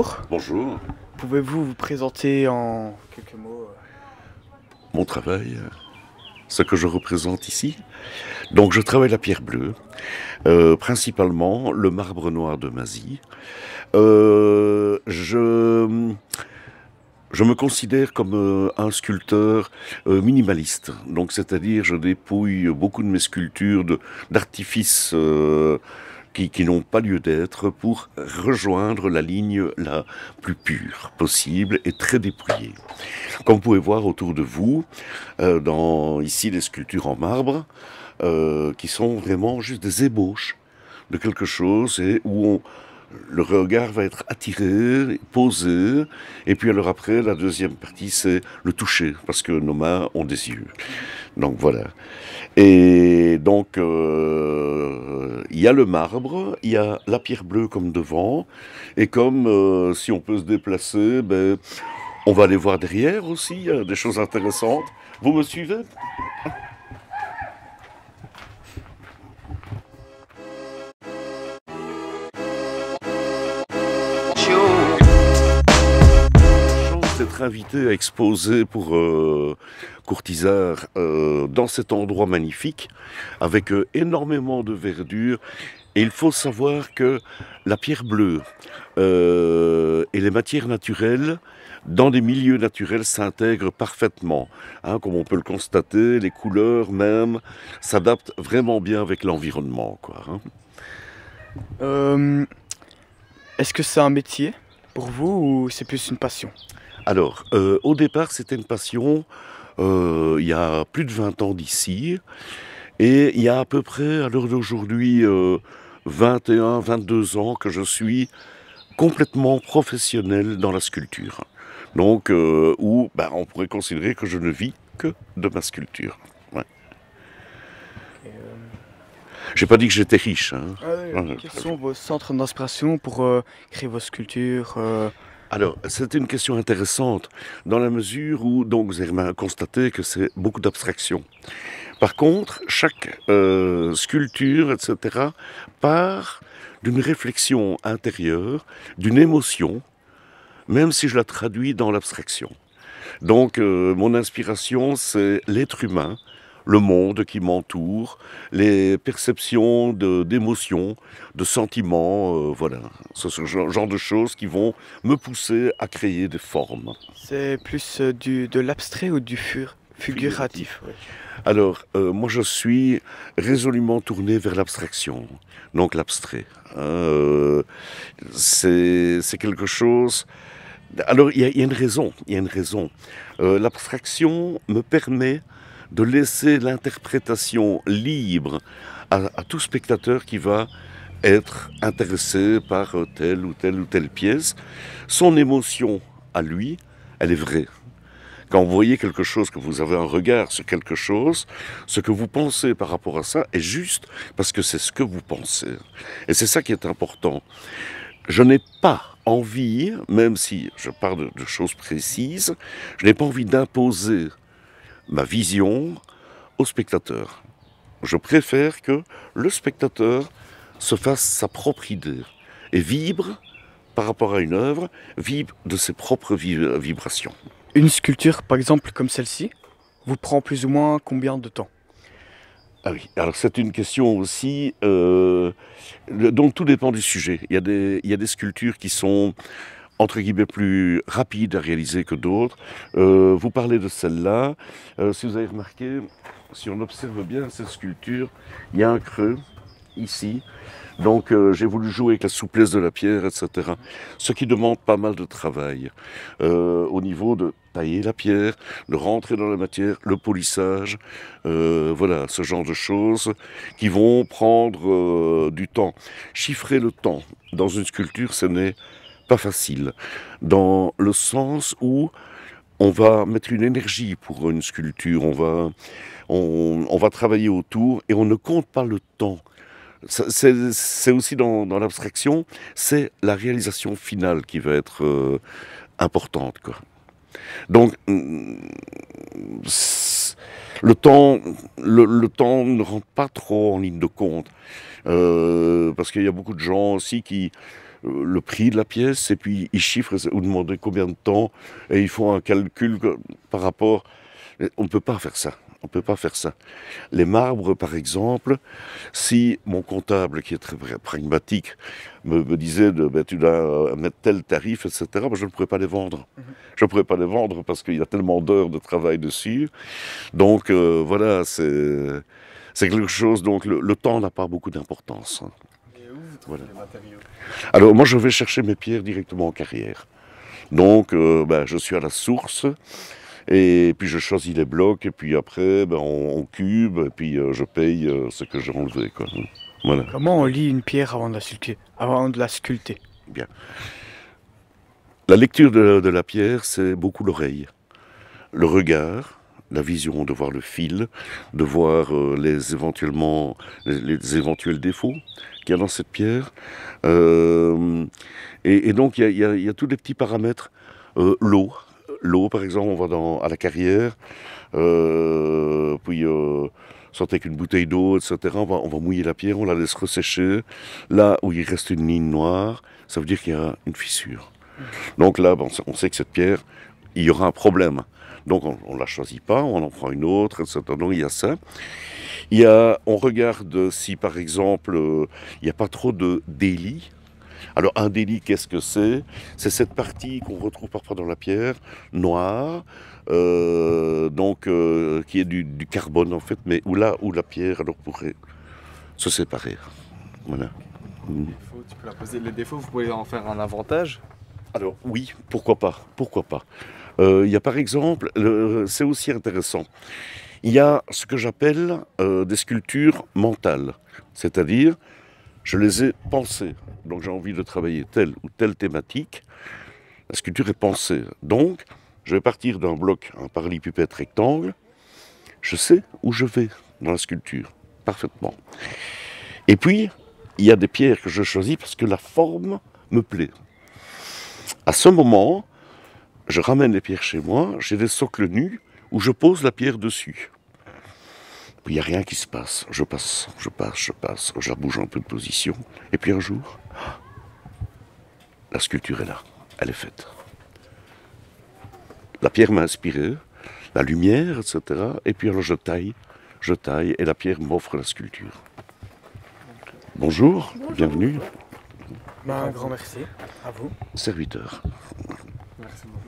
Bonjour, Bonjour, pouvez-vous vous présenter en quelques mots? mon travail, ce que je représente ici. Donc je travaille la pierre bleue, principalement le marbre noir de Mazie. Je me considère comme un sculpteur minimaliste. Donc c'est-à-dire je dépouille beaucoup de mes sculptures d'artifices qui n'ont pas lieu d'être pour rejoindre la ligne la plus pure possible et très dépouillée. Comme vous pouvez voir autour de vous, dans ici des sculptures en marbre, qui sont vraiment juste des ébauches de quelque chose et le regard va être attiré, posé, et puis alors après, la deuxième partie, c'est le toucher, parce que nos mains ont des yeux. Donc voilà. Et donc, il y a le marbre, il y a la pierre bleue comme devant, et comme si on peut se déplacer, ben, on va aller voir derrière aussi, il y a des choses intéressantes. Vous me suivez? Chance d'être invité à exposer pour Courtisard dans cet endroit magnifique, avec énormément de verdure. Et il faut savoir que la pierre bleue et les matières naturelles, dans des milieux naturels, s'intègrent parfaitement. Hein, comme on peut le constater, les couleurs même s'adaptent vraiment bien avec l'environnement, quoi, hein. Euh, Est-ce que c'est un métier pour vous ou c'est plus une passion? Alors, au départ, c'était une passion, il y a plus de 20 ans d'ici, et il y a à peu près, à l'heure d'aujourd'hui, 21, 22 ans que je suis complètement professionnel dans la sculpture. Donc, où ben, on pourrait considérer que je ne vis que de ma sculpture. Ouais. J'ai pas dit que j'étais riche, hein. Ouais. Quels sont vos centres d'inspiration pour créer vos sculptures? Alors, c'est une question intéressante, dans la mesure où, donc, vous avez constaté que c'est beaucoup d'abstraction. Par contre, chaque sculpture, etc., part d'une réflexion intérieure, d'une émotion, même si je la traduis dans l'abstraction. Donc, mon inspiration, c'est l'être humain, le monde qui m'entoure, les perceptions d'émotions, de sentiments, voilà. Ce genre de choses qui vont me pousser à créer des formes. C'est plus de l'abstrait ou du figuratif? Ouais. Alors, moi, je suis résolument tourné vers l'abstraction, donc l'abstrait. C'est quelque chose. Alors, il y a une raison. Il y a une raison. L'abstraction me permet de laisser l'interprétation libre à tout spectateur qui va être intéressé par telle ou telle pièce. Son émotion à lui, elle est vraie. Quand vous voyez quelque chose, que vous avez un regard sur quelque chose, ce que vous pensez par rapport à ça est juste parce que c'est ce que vous pensez. Et c'est ça qui est important. Je n'ai pas envie, même si je parle de choses précises, je n'ai pas envie d'imposer ma vision au spectateur. Je préfère que le spectateur se fasse sa propre idée et vibre par rapport à une œuvre, vibre de ses propres vibrations. Une sculpture, par exemple, comme celle-ci, vous prend plus ou moins combien de temps? Ah oui, alors c'est une question aussi, donc tout dépend du sujet. Il y a des sculptures qui sont, entre guillemets, plus rapides à réaliser que d'autres. Vous parlez de celle-là. Si vous avez remarqué, si on observe bien cette sculpture, il y a un creux ici. Donc j'ai voulu jouer avec la souplesse de la pierre, etc. Ce qui demande pas mal de travail au niveau de tailler la pierre, de rentrer dans la matière, le polissage, voilà, ce genre de choses qui vont prendre du temps. Chiffrer le temps dans une sculpture, ce n'est pas facile, dans le sens où on va mettre une énergie pour une sculpture, on va travailler autour et on ne compte pas le temps. C'est aussi dans l'abstraction, c'est la réalisation finale qui va être importante, quoi. Donc, le temps, le temps ne rentre pas trop en ligne de compte. Parce qu'il y a beaucoup de gens aussi qui le prix de la pièce, et puis ils chiffrent, vous demandez combien de temps, et ils font un calcul par rapport... On ne peut pas faire ça. On ne peut pas faire ça. Les marbres, par exemple, si mon comptable, qui est très pragmatique, me disait ben, tu dois mettre tel tarif, etc., ben, je ne pourrais pas les vendre. Je ne pourrais pas les vendre parce qu'il y a tellement d'heures de travail dessus. Donc voilà, c'est quelque chose. Donc le temps n'a pas beaucoup d'importance. Et où vous trouvez les matériaux? Alors moi, je vais chercher mes pierres directement en carrière. Donc ben, je suis à la source. Et puis je choisis les blocs, et puis après, ben, on cube, et puis je paye ce que j'ai enlevé, quoi. Voilà. Comment on lit une pierre avant de la sculpter? Avant de la sculpter? Bien. La lecture de la pierre, c'est beaucoup l'oreille, le regard, la vision, de voir le fil, de voir les éventuels défauts qu'il y a dans cette pierre. Et donc, il y a tous les petits paramètres. L'eau. L'eau, par exemple, on va à la carrière, puis sortir avec une bouteille d'eau, etc. On va mouiller la pierre, on la laisse ressécher. Là où il reste une ligne noire, ça veut dire qu'il y a une fissure. Donc là, on sait que cette pierre, il y aura un problème. Donc on ne la choisit pas, on en prend une autre, etc. Donc il y a ça. On regarde si, par exemple, il n'y a pas trop de délit. Alors un délit, qu'est-ce que c'est? C'est cette partie qu'on retrouve parfois dans la pierre, noire, qui est du carbone en fait, mais où la pierre alors pourrait se séparer. Voilà. Tu peux la poser. Les défauts, vous pouvez en faire un avantage? Alors oui, pourquoi pas, pourquoi pas. Il y a par exemple, c'est aussi intéressant, il y a ce que j'appelle des sculptures mentales, c'est-à-dire je les ai pensées. Donc j'ai envie de travailler telle ou telle thématique. La sculpture est pensée. Donc je vais partir d'un bloc, un parallélépipède rectangle. Je sais où je vais dans la sculpture, parfaitement. Et puis, il y a des pierres que je choisis parce que la forme me plaît. À ce moment, je ramène les pierres chez moi, j'ai des socles nus où je pose la pierre dessus. Il n'y a rien qui se passe. Je passe, je la bouge un peu de position. Et puis un jour, la sculpture est là, elle est faite. La pierre m'a inspiré, la lumière, etc. Et puis alors je taille, et la pierre m'offre la sculpture. Bonjour, bienvenue. Un grand merci à vous. Serviteur. Merci beaucoup.